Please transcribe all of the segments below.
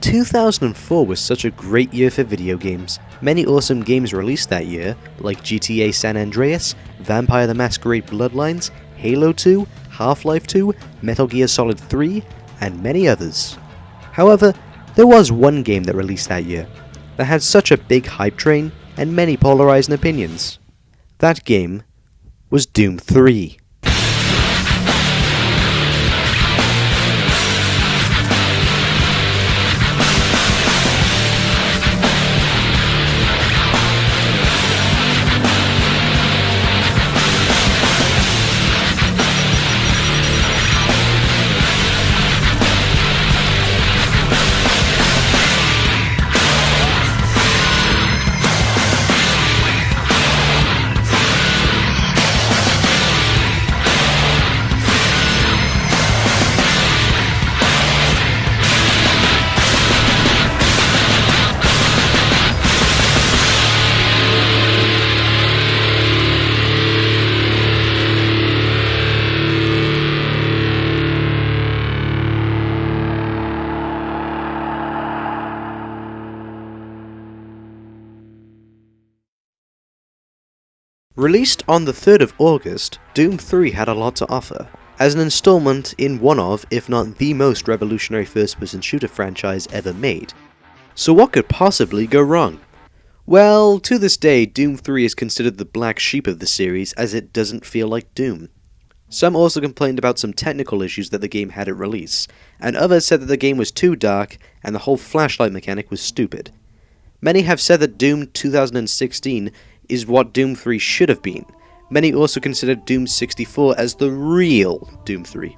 2004 was such a great year for video games. Many awesome games released that year, like GTA San Andreas, Vampire the Masquerade Bloodlines, Halo 2, Half-Life 2, Metal Gear Solid 3, and many others. However, there was one game that released that year that had such a big hype train and many polarizing opinions. That game was Doom 3. Released on the 3rd of August, Doom 3 had a lot to offer, as an installment in one of, if not the most revolutionary first-person shooter franchise ever made. So what could possibly go wrong? Well, to this day, Doom 3 is considered the black sheep of the series, as it doesn't feel like Doom. Some also complained about some technical issues that the game had at release, and others said that the game was too dark and the whole flashlight mechanic was stupid. Many have said that Doom 2016 is what Doom 3 should have been. Many also considered Doom 64 as the real Doom 3.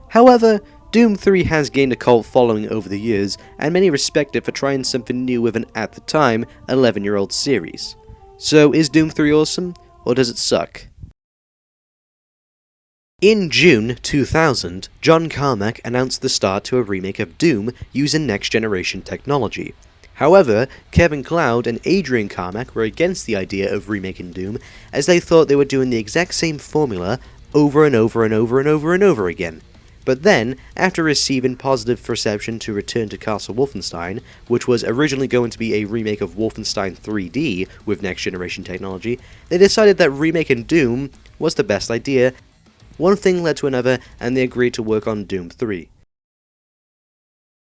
However, Doom 3 has gained a cult following over the years, and many respect it for trying something new with an, at the time, 11-year-old series. So is Doom 3 awesome, or does it suck? In June 2000, John Carmack announced the start to a remake of Doom using next-generation technology. However, Kevin Cloud and Adrian Carmack were against the idea of remaking Doom, as they thought they were doing the exact same formula over and over and over and over and over again. But then, after receiving positive reception to Return to Castle Wolfenstein, which was originally going to be a remake of Wolfenstein 3D with next-generation technology, they decided that remaking Doom was the best idea. One thing led to another, and they agreed to work on Doom 3.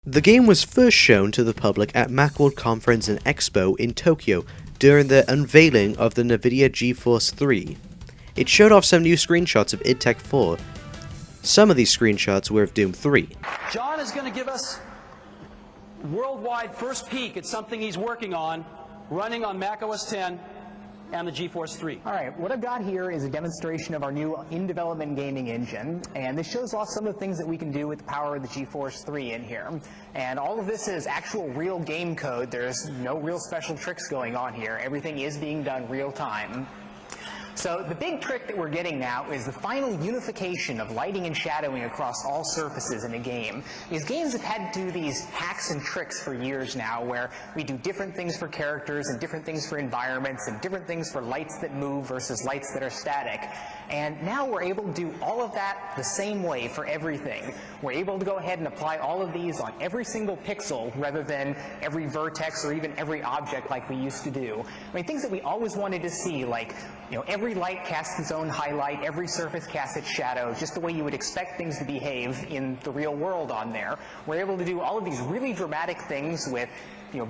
The game was first shown to the public at Macworld Conference and Expo in Tokyo during the unveiling of the NVIDIA GeForce 3. It showed off some new screenshots of id Tech 4. Some of these screenshots were of Doom 3. John is going to give us worldwide first peek at something he's working on, running on macOS 10 and the GeForce 3. All right, what I've got here is a demonstration of our new in-development gaming engine, and this shows off some of the things that we can do with the power of the GeForce 3 in here. And all of this is actual real game code. There's no real special tricks going on here. Everything is being done real time. So the big trick that we're getting now is the final unification of lighting and shadowing across all surfaces in a game. These games have had to do these hacks and tricks for years now, where we do different things for characters and different things for environments and different things for lights that move versus lights that are static. And now we're able to do all of that the same way for everything. We're able to go ahead and apply all of these on every single pixel rather than every vertex or even every object like we used to do. I mean, things that we always wanted to see, like, every light casts its own highlight, every surface casts its shadow, just the way you would expect things to behave in the real world on there. We're able to do all of these really dramatic things with,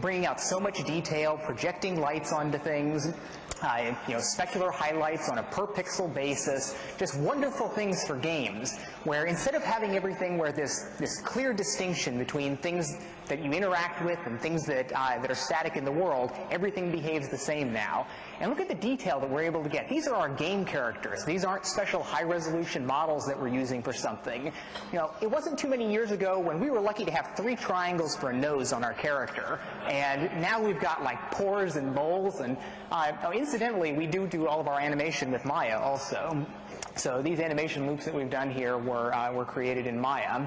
bringing out so much detail, projecting lights onto things, specular highlights on a per pixel basis, just wonderful things for games, where instead of having everything where there's this clear distinction between things that you interact with and things that are static in the world, everything behaves the same now. And look at the detail that we're able to get. These are our game characters. These aren't special high-resolution models that we're using for something. It wasn't too many years ago when we were lucky to have 3 triangles for a nose on our character, and now we've got like pores and moles, and incidentally, we do all of our animation with Maya also. So these animation loops that we've done here were created in Maya.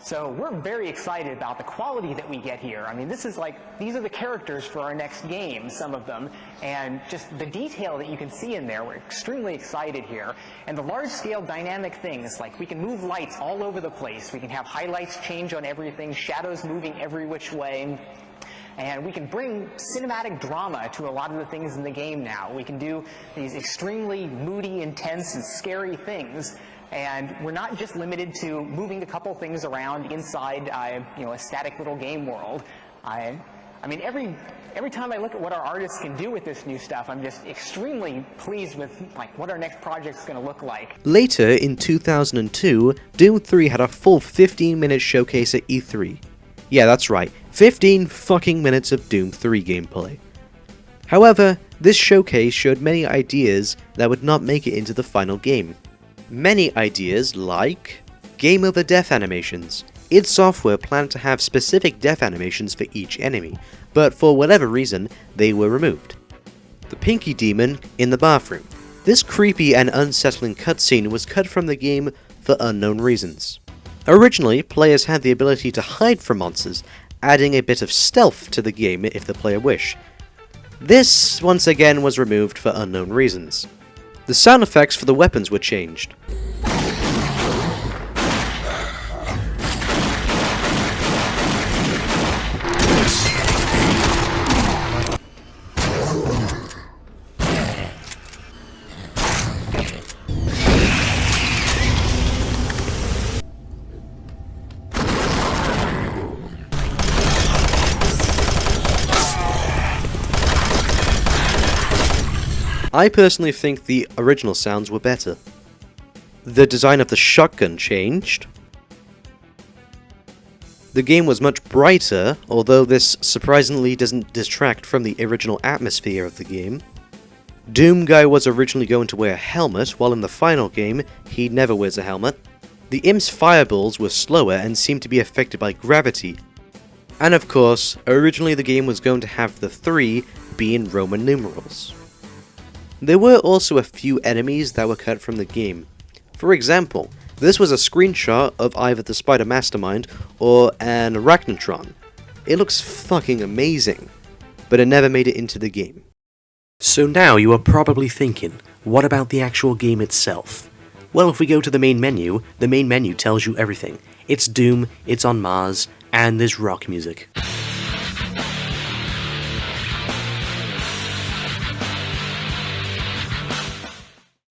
So we're very excited about the quality that we get here. I mean, these are the characters for our next game, some of them, and just the detail that you can see in there, we're extremely excited here. And the large-scale dynamic things, like we can move lights all over the place, we can have highlights change on everything, shadows moving every which way, and we can bring cinematic drama to a lot of the things in the game now. We can do these extremely moody, intense, and scary things. And we're not just limited to moving a couple things around inside, a static little game world. I mean, every time I look at what our artists can do with this new stuff, I'm just extremely pleased with what our next project's going to look like. Later, in 2002, Doom 3 had a full 15-minute showcase at E3. Yeah, that's right, 15 fucking minutes of Doom 3 gameplay. However, this showcase showed many ideas that would not make it into the final game. Many ideas like game over death animations. id Software planned to have specific death animations for each enemy, but for whatever reason, they were removed. The Pinky Demon in the bathroom. This creepy and unsettling cutscene was cut from the game for unknown reasons. Originally, players had the ability to hide from monsters, adding a bit of stealth to the game if the player wished. This, once again, was removed for unknown reasons. The sound effects for the weapons were changed. I personally think the original sounds were better. The design of the shotgun changed. The game was much brighter, although this surprisingly doesn't detract from the original atmosphere of the game. Doom Guy was originally going to wear a helmet, while in the final game, he never wears a helmet. The imp's fireballs were slower and seemed to be affected by gravity. And of course, originally the game was going to have the 3 be in Roman numerals. There were also a few enemies that were cut from the game. For example, this was a screenshot of either the Spider Mastermind or an Arachnotron. It looks fucking amazing, but it never made it into the game. So now you are probably thinking, what about the actual game itself? Well, if we go to the main menu tells you everything. It's Doom, it's on Mars, and there's rock music.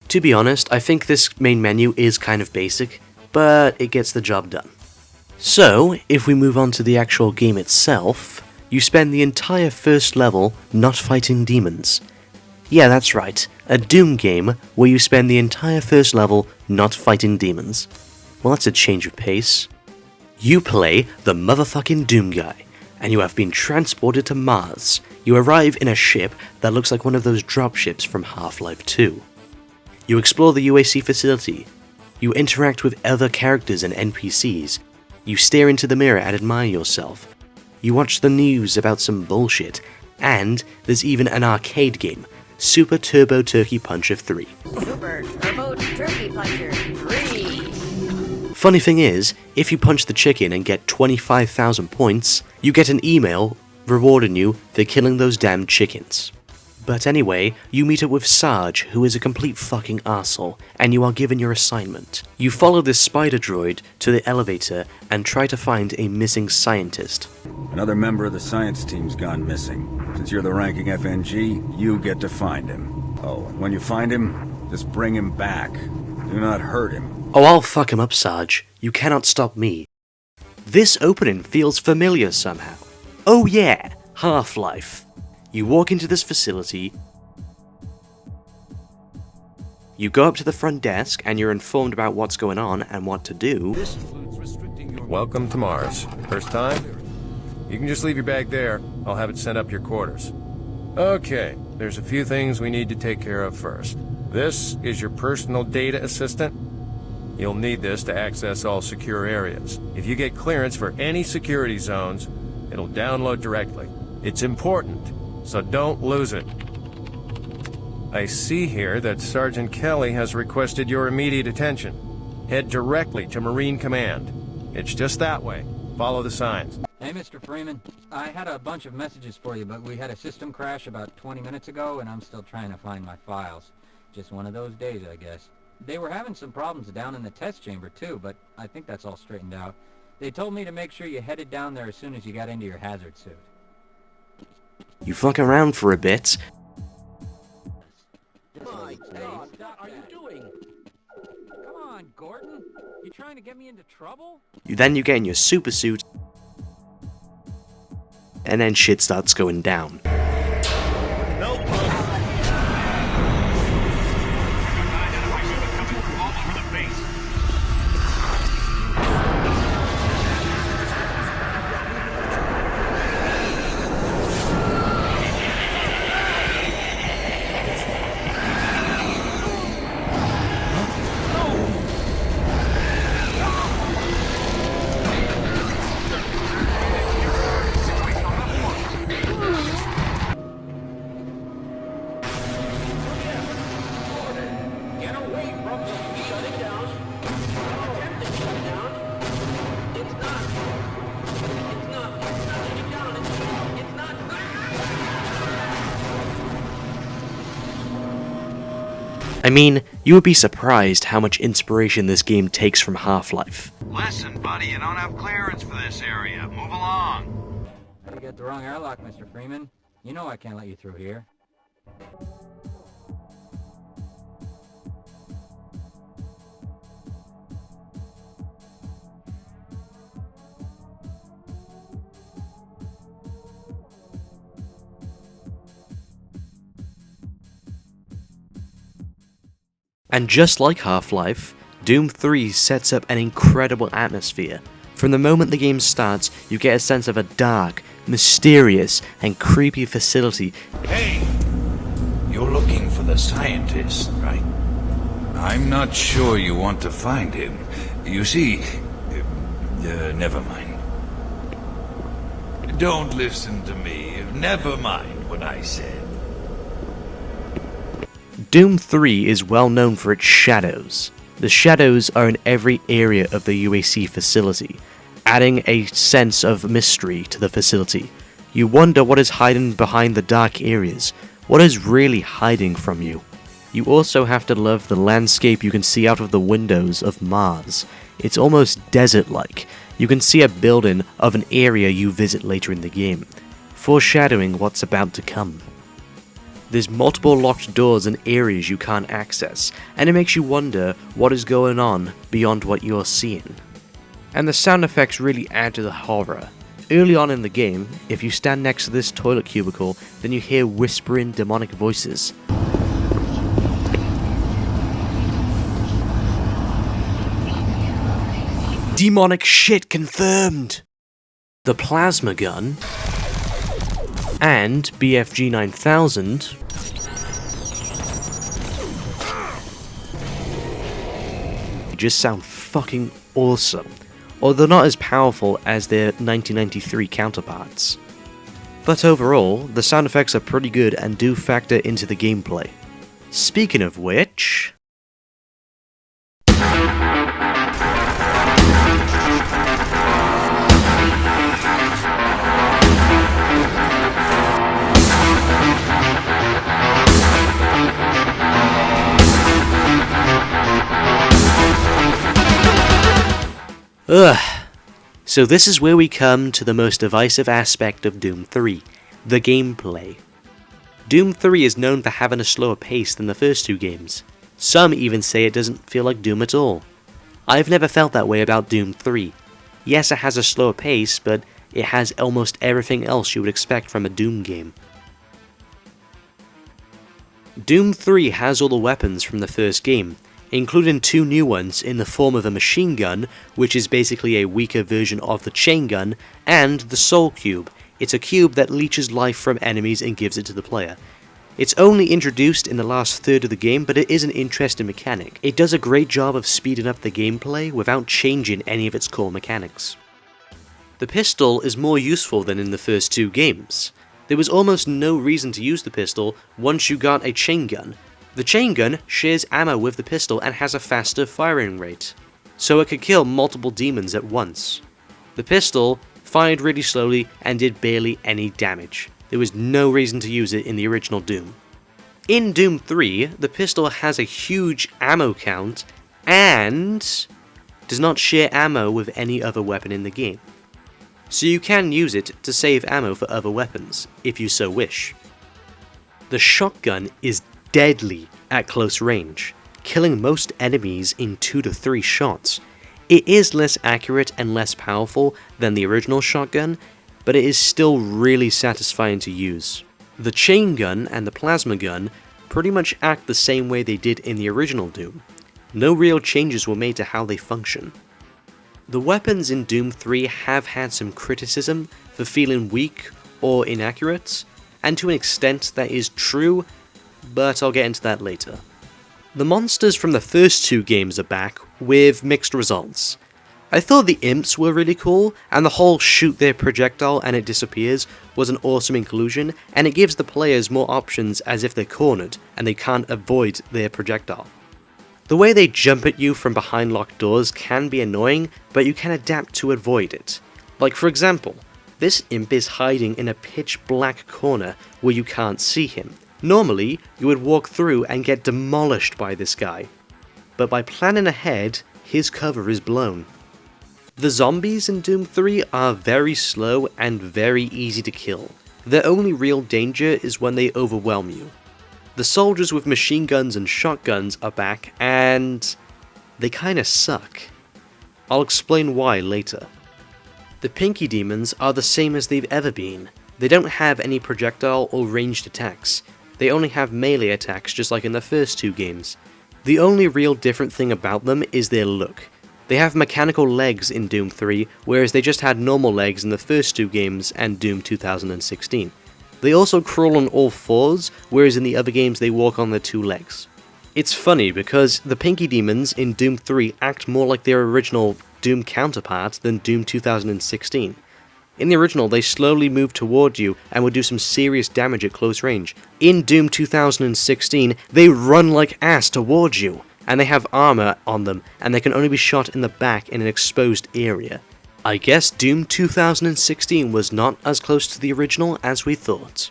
To be honest, I think this main menu is kind of basic, but it gets the job done. So, if we move on to the actual game itself, you spend the entire first level not fighting demons. Yeah, that's right, a Doom game where you spend the entire first level not fighting demons. Well, that's a change of pace. You play the motherfucking Doom Guy, and you have been transported to Mars. You arrive in a ship that looks like one of those dropships from Half-Life 2. You explore the UAC facility. You interact with other characters and NPCs. You stare into the mirror and admire yourself. You watch the news about some bullshit. And there's even an arcade game, Super Turbo Turkey Puncher 3. Super Turbo Turkey Puncher 3! Funny thing is, if you punch the chicken and get 25,000 points, you get an email rewarding you for killing those damn chickens. But anyway, you meet up with Sarge, who is a complete fucking arsehole, and you are given your assignment. You follow this spider droid to the elevator and try to find a missing scientist. Another member of the science team's gone missing. Since you're the ranking FNG, you get to find him. Oh, and when you find him, just bring him back. Do not hurt him. Oh, I'll fuck him up, Sarge. You cannot stop me. This opening feels familiar somehow. Oh yeah, Half-Life. You walk into this facility, you go up to the front desk, and you're informed about what's going on and what to do. Welcome to Mars. First time? You can just leave your bag there. I'll have it sent up your quarters. Okay, there's a few things we need to take care of first. This is your personal data assistant. You'll need this to access all secure areas. If you get clearance for any security zones, it'll download directly. It's important. So don't lose it. I see here that Sergeant Kelly has requested your immediate attention. Head directly to Marine Command. It's just that way. Follow the signs. Hey, Mr. Freeman. I had a bunch of messages for you, but we had a system crash about 20 minutes ago, and I'm still trying to find my files. Just one of those days, I guess. They were having some problems down in the test chamber, too, but I think that's all straightened out. They told me to make sure you headed down there as soon as you got into your hazard suit. You fuck around for a bit. My God, what are you doing? Come on, Gordon. You trying to get me into trouble? Then you get in your super suit, and then shit starts going down. Get away from the shutting down. Attempted shutdown. It's not shutting down. It's not. I mean, you would be surprised how much inspiration this game takes from Half-Life. Listen, buddy, you don't have clearance for this area. Move along. You got the wrong airlock, Mr. Freeman. You know I can't let you through here. And just like Half-Life, Doom 3 sets up an incredible atmosphere. From the moment the game starts, you get a sense of a dark, mysterious, and creepy facility. Hey! You're looking for the scientist, right? I'm not sure you want to find him. You see... never mind. Don't listen to me. Never mind what I said. Doom 3 is well known for its shadows. The shadows are in every area of the UAC facility, adding a sense of mystery to the facility. You wonder what is hiding behind the dark areas, what is really hiding from you. You also have to love the landscape you can see out of the windows of Mars. It's almost desert-like. You can see a building of an area you visit later in the game, foreshadowing what's about to come. There's multiple locked doors and areas you can't access, and it makes you wonder what is going on beyond what you're seeing. And the sound effects really add to the horror. Early on in the game, if you stand next to this toilet cubicle, then you hear whispering demonic voices. Demonic shit confirmed! The plasma gun and BFG 9000 just sound fucking awesome, although not as powerful as their 1993 counterparts. But overall, the sound effects are pretty good and do factor into the gameplay. Speaking of which... So this is where we come to the most divisive aspect of Doom 3, the gameplay. Doom 3 is known for having a slower pace than the first two games. Some even say it doesn't feel like Doom at all. I've never felt that way about Doom 3. Yes, it has a slower pace, but it has almost everything else you would expect from a Doom game. Doom 3 has all the weapons from the first game, including two new ones in the form of a machine gun, which is basically a weaker version of the chain gun, and the Soul Cube. It's a cube that leeches life from enemies and gives it to the player. It's only introduced in the last third of the game, but it is an interesting mechanic. It does a great job of speeding up the gameplay without changing any of its core mechanics. The pistol is more useful than in the first two games. There was almost no reason to use the pistol once you got a chain gun. The chain gun shares ammo with the pistol and has a faster firing rate. so it could kill multiple demons at once. The pistol fired really slowly and did barely any damage. There was no reason to use it in the original Doom. In Doom 3, the pistol has a huge ammo count and does not share ammo with any other weapon in the game. So you can use it to save ammo for other weapons, if you so wish. The shotgun is deadly at close range, killing most enemies in 2 to 3 shots. It is less accurate and less powerful than the original shotgun, but it is still really satisfying to use. The chain gun and the plasma gun pretty much act the same way they did in the original Doom. No real changes were made to how they function. The weapons in Doom 3 have had some criticism for feeling weak or inaccurate, and to an extent that is true, but I'll get into that later. The monsters from the first 2 games are back, with mixed results. I thought the imps were really cool, and the whole shoot their projectile and it disappears was an awesome inclusion, and it gives the players more options as if they're cornered, and they can't avoid their projectile. The way they jump at you from behind locked doors can be annoying, but you can adapt to avoid it. Like for example, this imp is hiding in a pitch black corner where you can't see him. Normally, you would walk through and get demolished by this guy, but by planning ahead, his cover is blown. The zombies in Doom 3 are very slow and very easy to kill. Their only real danger is when they overwhelm you. The soldiers with machine guns and shotguns are back, and they kinda suck. I'll explain why later. The Pinky Demons are the same as they've ever been. They don't have any projectile or ranged attacks. They only have melee attacks just like in the first 2 games. The only real different thing about them is their look. They have mechanical legs in Doom 3, whereas they just had normal legs in the first 2 games and Doom 2016. They also crawl on all 4s, whereas in the other games they walk on their 2 legs. It's funny because the Pinky Demons in Doom 3 act more like their original Doom counterpart than Doom 2016. In the original, they slowly move toward you and would do some serious damage at close range. In Doom 2016, they run like ass towards you, and they have armor on them, and they can only be shot in the back in an exposed area. I guess Doom 2016 was not as close to the original as we thought.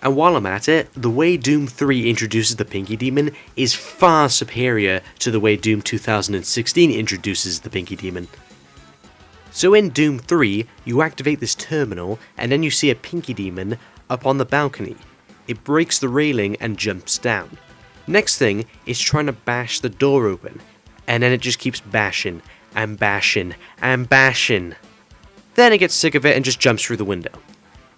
And while I'm at it, the way Doom 3 introduces the Pinky Demon is far superior to the way Doom 2016 introduces the Pinky Demon. So in Doom 3, you activate this terminal, and then you see a Pinky Demon up on the balcony. It breaks the railing and jumps down. Next thing is trying to bash the door open, and then it just keeps bashing, and bashing, and bashing. Then it gets sick of it and just jumps through the window.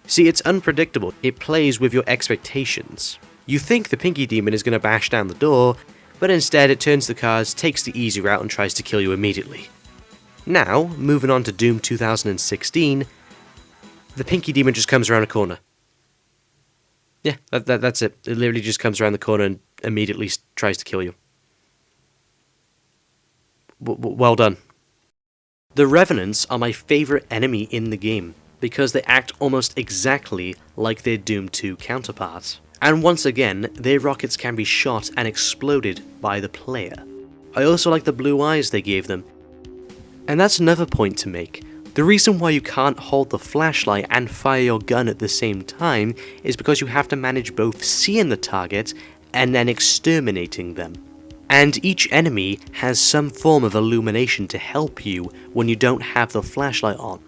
See, it's unpredictable. It plays with your expectations. You think the Pinky Demon is going to bash down the door, but instead it turns the cards, takes the easy route, and tries to kill you immediately. Now, moving on to Doom 2016, the Pinky Demon just comes around a corner. Yeah, that's it. It literally just comes around the corner and immediately tries to kill you. Well done. The Revenants are my favourite enemy in the game, because they act almost exactly like their Doom 2 counterparts. And once again, their rockets can be shot and exploded by the player. I also like the blue eyes they gave them. And that's another point to make. The reason why you can't hold the flashlight and fire your gun at the same time is because you have to manage both seeing the target and then exterminating them. And each enemy has some form of illumination to help you when you don't have the flashlight on.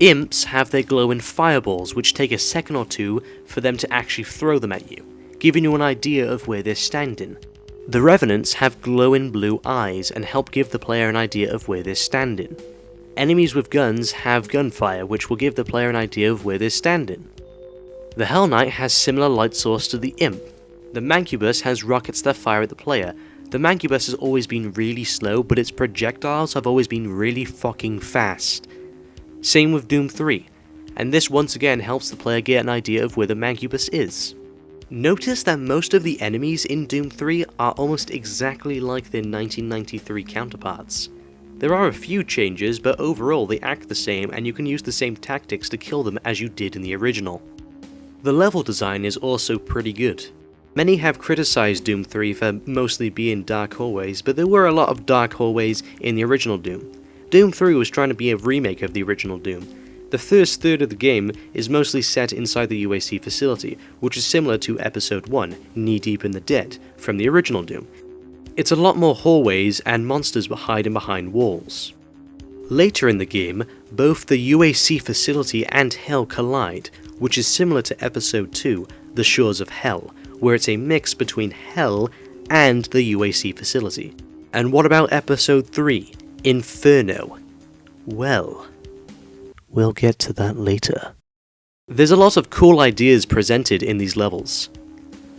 Imps have their glowing fireballs, which take a second or 2 for them to actually throw them at you, giving you an idea of where they're standing. The Revenants have glowing blue eyes and help give the player an idea of where they're standing. Enemies with guns have gunfire, which will give the player an idea of where they're standing. The Hell Knight has similar light source to the Imp. The Mancubus has rockets that fire at the player. The Mancubus has always been really slow, but its projectiles have always been really fucking fast. Same with Doom 3, and this once again helps the player get an idea of where the Mancubus is. Notice that most of the enemies in Doom 3 are almost exactly like their 1993 counterparts. There are a few changes, but overall they act the same and you can use the same tactics to kill them as you did in the original. The level design is also pretty good. Many have criticized Doom 3 for mostly being dark hallways, but there were a lot of dark hallways in the original Doom. Doom 3 was trying to be a remake of the original Doom. The first third of the game is mostly set inside the UAC facility, which is similar to Episode 1, Knee Deep in the Dead, from the original Doom. It's a lot more hallways and monsters were hiding behind walls. Later in the game, both the UAC facility and Hell collide, which is similar to Episode 2, The Shores of Hell, where it's a mix between Hell and the UAC facility. And what about Episode 3, Inferno? Well, we'll get to that later. There's a lot of cool ideas presented in these levels.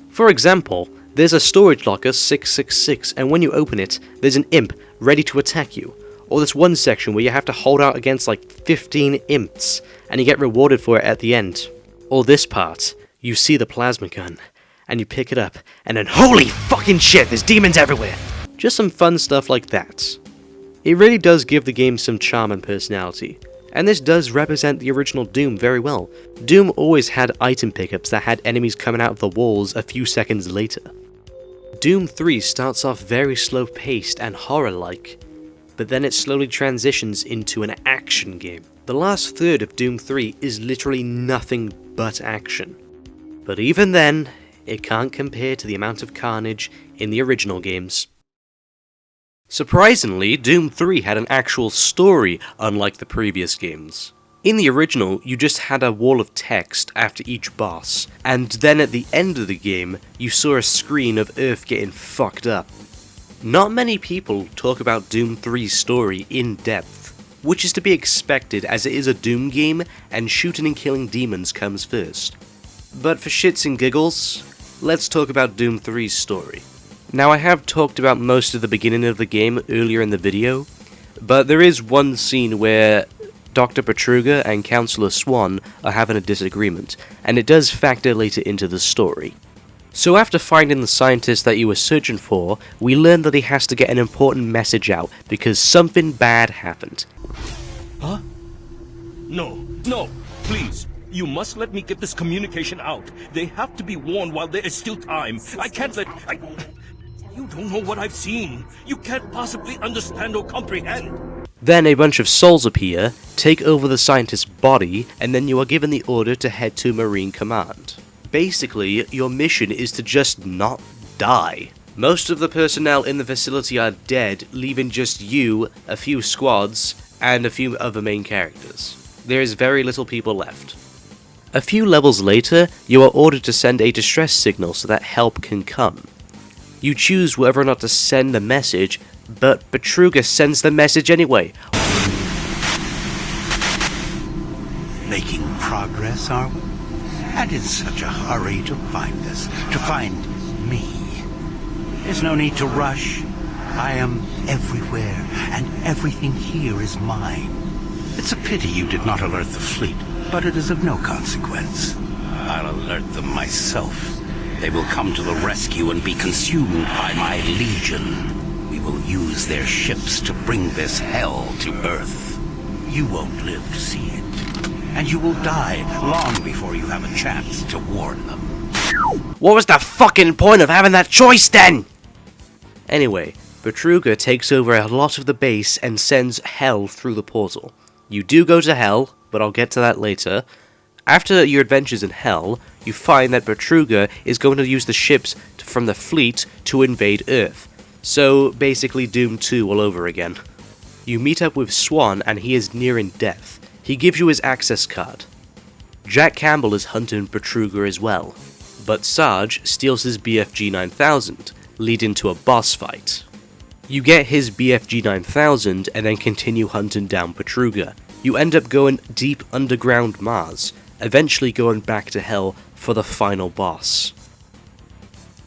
For example, there's a storage locker 666, and when you open it, there's an imp ready to attack you. Or there's one section where you have to hold out against like 15 imps, and you get rewarded for it at the end. Or this part, you see the plasma gun, and you pick it up, and then holy fucking shit, there's demons everywhere! Just some fun stuff like that. It really does give the game some charm and personality, and this does represent the original Doom very well. Doom always had item pickups that had enemies coming out of the walls a few seconds later. Doom 3 starts off very slow-paced and horror-like, but then it slowly transitions into an action game. The last third of Doom 3 is literally nothing but action. But even then, it can't compare to the amount of carnage in the original games. Surprisingly, Doom 3 had an actual story, unlike the previous games. In the original, you just had a wall of text after each boss, and then at the end of the game, you saw a screen of Earth getting fucked up. Not many people talk about Doom 3's story in depth, which is to be expected as it is a Doom game and shooting and killing demons comes first. But for shits and giggles, let's talk about Doom 3's story. Now I have talked about most of the beginning of the game earlier in the video, but there is one scene where Dr. Petruga and Counselor Swan are having a disagreement, and it does factor later into the story. So after finding the scientist that you were searching for, we learn that he has to get an important message out because something bad happened. Huh? No, please. You must let me get this communication out. They have to be warned while there is still time. I can't let... You don't know what I've seen. You can't possibly understand or comprehend. Then a bunch of souls appear, take over the scientist's body, and then you are given the order to head to Marine Command. Basically, your mission is to just not die. Most of the personnel in the facility are dead, leaving just you, a few squads, and a few other main characters. There is very little people left. A few levels later, you are ordered to send a distress signal so that help can come. You choose whether or not to send the message, but Petruga sends the message anyway. Making progress, are we? And in such a hurry to find us, to find me. There's no need to rush. I am everywhere, and everything here is mine. It's a pity you did not alert the fleet, but it is of no consequence. I'll alert them myself. They will come to the rescue and be consumed by my legion. We will use their ships to bring this hell to Earth. You won't live to see it. And you will die long before you have a chance to warn them. What was the fucking point of having that choice then? Anyway, Petruga takes over a lot of the base and sends Hell through the portal. You do go to Hell, but I'll get to that later. After your adventures in Hell, you find that Petruga is going to use the ships from the fleet to invade Earth. So basically Doom 2 all over again. You meet up with Swan and he is nearing death. He gives you his access card. Jack Campbell is hunting Petruga as well, but Sarge steals his BFG 9000, leading to a boss fight. You get his BFG 9000 and then continue hunting down Petruga. You end up going deep underground Mars, eventually going back to Hell for the final boss.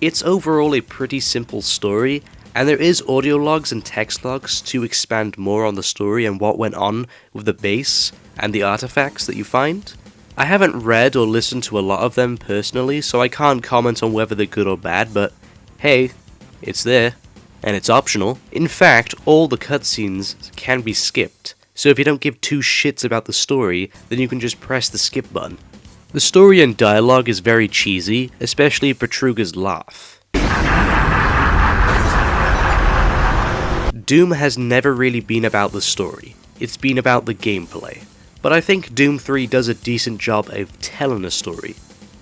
It's overall a pretty simple story, and there is audio logs and text logs to expand more on the story and what went on with the base and the artifacts that you find. I haven't read or listened to a lot of them personally, so I can't comment on whether they're good or bad, but hey, it's there, and it's optional. In fact, all the cutscenes can be skipped, so if you don't give two shits about the story, then you can just press the skip button. The story and dialogue is very cheesy, especially Petruga's laugh. Doom has never really been about the story, it's been about the gameplay, but I think Doom 3 does a decent job of telling a story.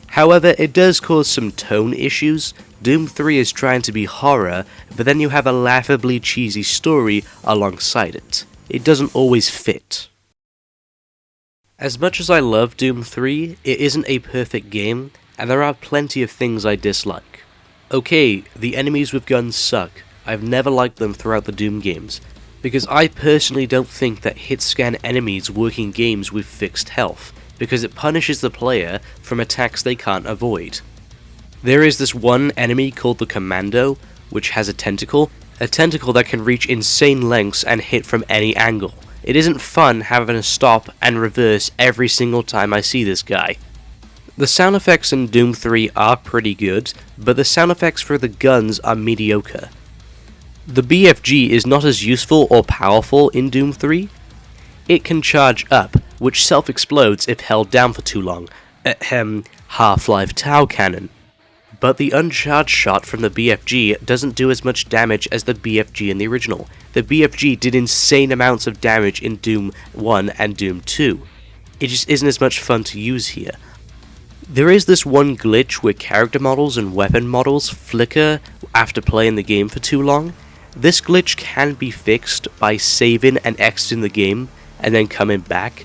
However, it does cause some tone issues. Doom 3 is trying to be horror, but then you have a laughably cheesy story alongside it. It doesn't always fit. As much as I love Doom 3, it isn't a perfect game, and there are plenty of things I dislike. Okay, the enemies with guns suck. I've never liked them throughout the Doom games, because I personally don't think that hit-scan enemies work in games with fixed health, because it punishes the player from attacks they can't avoid. There is this one enemy called the Commando, which has a tentacle that can reach insane lengths and hit from any angle. It isn't fun having to stop and reverse every single time I see this guy. The sound effects in Doom 3 are pretty good, but the sound effects for the guns are mediocre. The BFG is not as useful or powerful in Doom 3. It can charge up, which self-explodes if held down for too long. Half-Life Tau Cannon. But the uncharged shot from the BFG doesn't do as much damage as the BFG in the original. The BFG did insane amounts of damage in Doom 1 and Doom 2. It just isn't as much fun to use here. There is this one glitch where character models and weapon models flicker after playing the game for too long. This glitch can be fixed by saving and exiting the game and then coming back.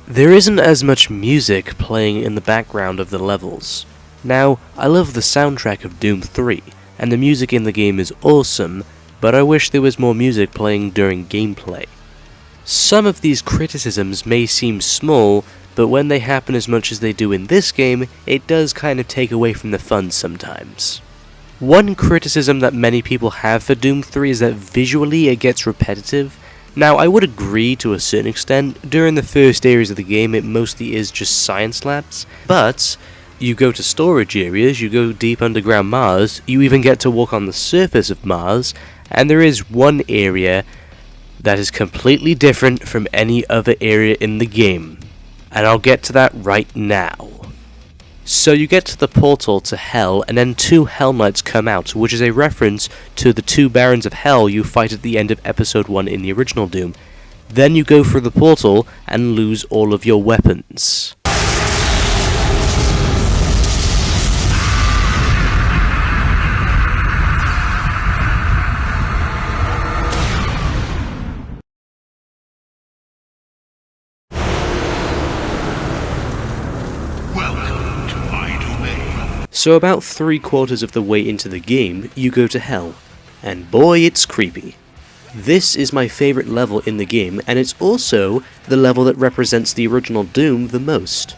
There isn't as much music playing in the background of the levels. Now, I love the soundtrack of Doom 3, and the music in the game is awesome, but I wish there was more music playing during gameplay. Some of these criticisms may seem small, but when they happen as much as they do in this game, it does kind of take away from the fun sometimes. One criticism that many people have for Doom 3 is that visually it gets repetitive. Now, I would agree to a certain extent. During the first areas of the game, it mostly is just science labs, but you go to storage areas, you go deep underground Mars, you even get to walk on the surface of Mars, and there is one area that is completely different from any other area in the game. And I'll get to that right now. So you get to the portal to Hell, and then two Hell Knights come out, which is a reference to the two Barons of Hell you fight at the end of Episode 1 in the original Doom. Then you go through the portal and lose all of your weapons. So about 3/4 of the way into the game, you go to Hell, and boy, it's creepy. This is my favourite level in the game, and it's also the level that represents the original Doom the most.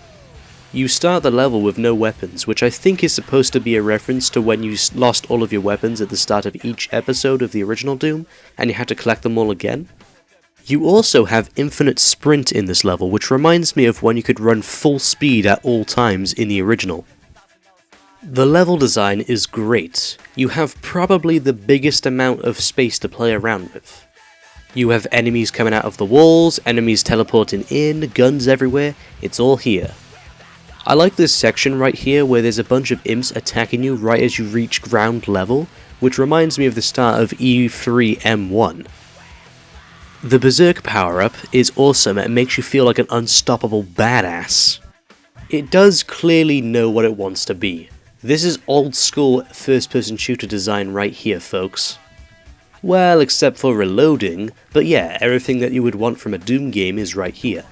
You start the level with no weapons, which I think is supposed to be a reference to when you lost all of your weapons at the start of each episode of the original Doom, and you had to collect them all again. You also have infinite sprint in this level, which reminds me of when you could run full speed at all times in the original. The level design is great. You have probably the biggest amount of space to play around with. You have enemies coming out of the walls, enemies teleporting in, guns everywhere, it's all here. I like this section right here where there's a bunch of imps attacking you right as you reach ground level, which reminds me of the start of E3M1. The Berserk power-up is awesome and makes you feel like an unstoppable badass. It does clearly know what it wants to be. This is old school first-person shooter design right here, folks. Well, except for reloading, but yeah, everything that you would want from a Doom game is right here.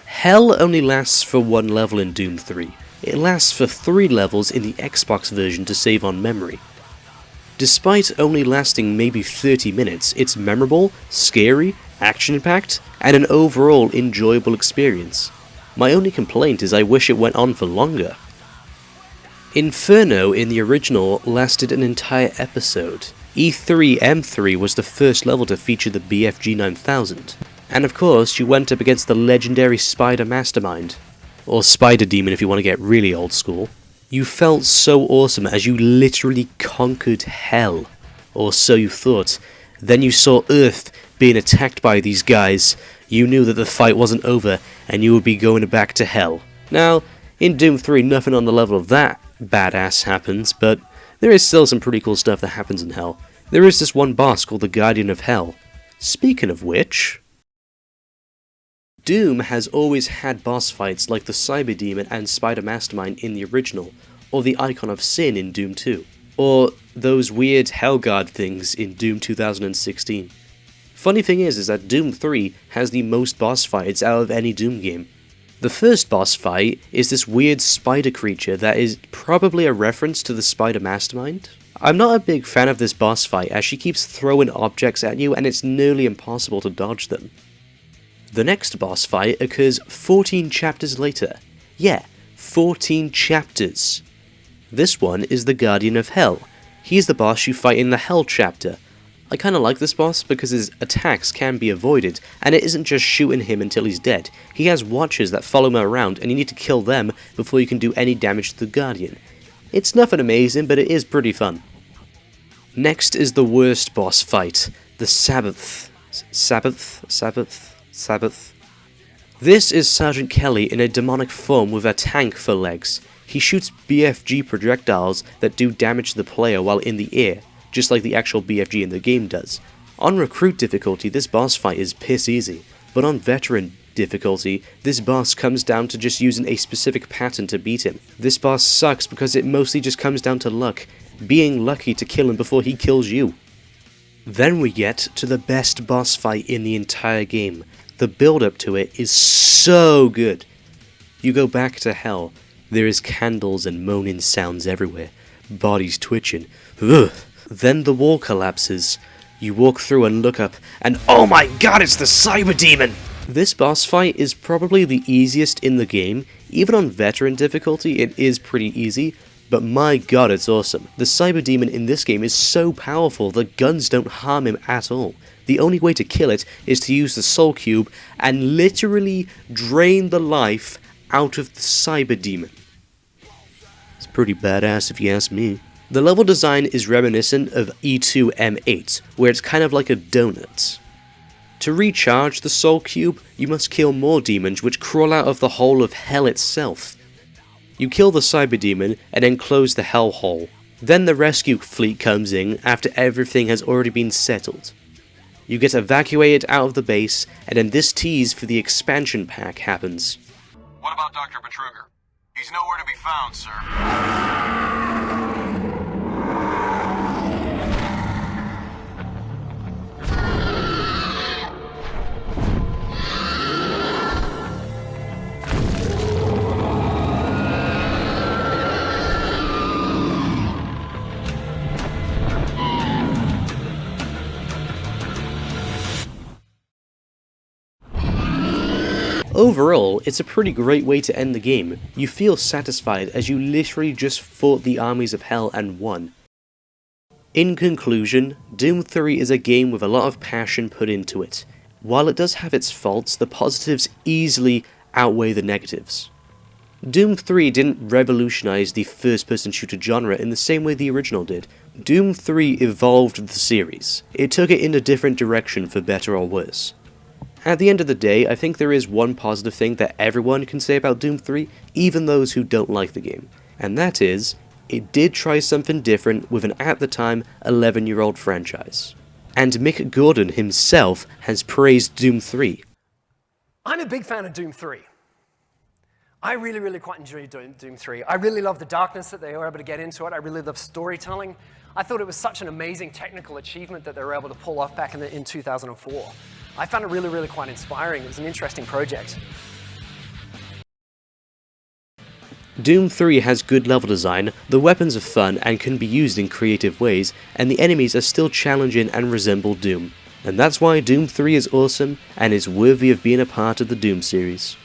Hell only lasts for one level in Doom 3. It lasts for 3 levels in the Xbox version to save on memory. Despite only lasting maybe 30 minutes, it's memorable, scary, action-packed, and an overall enjoyable experience. My only complaint is I wish it went on for longer. Inferno in the original lasted an entire episode. E3M3 was the first level to feature the BFG 9000. And of course, you went up against the legendary Spider Mastermind. Or Spider Demon if you want to get really old school. You felt so awesome as you literally conquered hell. Or so you thought. Then you saw Earth being attacked by these guys. You knew that the fight wasn't over and you would be going back to hell. Now, In Doom 3, nothing on the level of that badass happens, but there is still some pretty cool stuff that happens in Hell. There is this one boss called the Guardian of Hell. Speaking of which, Doom has always had boss fights like the Cyber Demon and Spider Mastermind in the original, or the Icon of Sin in Doom 2, or those weird Hellguard things in Doom 2016. Funny thing is that Doom 3 has the most boss fights out of any Doom game. The first boss fight is this weird spider creature that is probably a reference to the Spider Mastermind. I'm not a big fan of this boss fight as she keeps throwing objects at you and it's nearly impossible to dodge them. The next boss fight occurs 14 chapters later. Yeah, 14 chapters. This one is the Guardian of Hell. He's the boss you fight in the Hell chapter. I kinda like this boss because his attacks can be avoided, and it isn't just shooting him until he's dead. He has watchers that follow him around, and you need to kill them before you can do any damage to the Guardian. It's nothing amazing, but it is pretty fun. Next is the worst boss fight, the Sabbath. Sabbath. This is Sergeant Kelly in a demonic form with a tank for legs. He shoots BFG projectiles that do damage to the player while in the air, just like the actual BFG in the game does. On Recruit difficulty, this boss fight is piss easy, but on Veteran difficulty, this boss comes down to just using a specific pattern to beat him. This boss sucks because it mostly just comes down to luck, being lucky to kill him before he kills you. Then we get to the best boss fight in the entire game. The build up to it is so good. You go back to Hell, there is candles and moaning sounds everywhere, bodies twitching. Ugh. Then the wall collapses. You walk through and look up, and oh my god, it's the Cyber Demon! This boss fight is probably the easiest in the game. Even on Veteran difficulty, it is pretty easy, but my god, it's awesome. The Cyber Demon in this game is so powerful, the guns don't harm him at all. The only way to kill it is to use the Soul Cube and literally drain the life out of the Cyber Demon. It's pretty badass if you ask me. The level design is reminiscent of E2M8, where it's kind of like a donut. To recharge the Soul Cube, you must kill more demons which crawl out of the hole of Hell itself. You kill the Cyber Demon and then close the Hell hole. Then the rescue fleet comes in after everything has already been settled. You get evacuated out of the base, and then this tease for the expansion pack happens. What about Dr. Betruger? He's nowhere to be found, sir. Overall, it's a pretty great way to end the game. You feel satisfied as you literally just fought the armies of Hell and won. In conclusion, Doom 3 is a game with a lot of passion put into it. While it does have its faults, the positives easily outweigh the negatives. Doom 3 didn't revolutionize the first-person shooter genre in the same way the original did. Doom 3 evolved the series. It took it in a different direction for better or worse. At the end of the day, I think there is one positive thing that everyone can say about Doom 3, even those who don't like the game. And that is, it did try something different with an, at the time, 11-year-old franchise. And Mick Gordon himself has praised Doom 3. I'm a big fan of Doom 3. I really quite enjoyed Doom 3. I really love the darkness that they were able to get into it. I really love storytelling. I thought it was such an amazing technical achievement that they were able to pull off back in 2004. I found it really quite inspiring. It was an interesting project. Doom 3 has good level design, the weapons are fun and can be used in creative ways, and the enemies are still challenging and resemble Doom. And that's why Doom 3 is awesome and is worthy of being a part of the Doom series.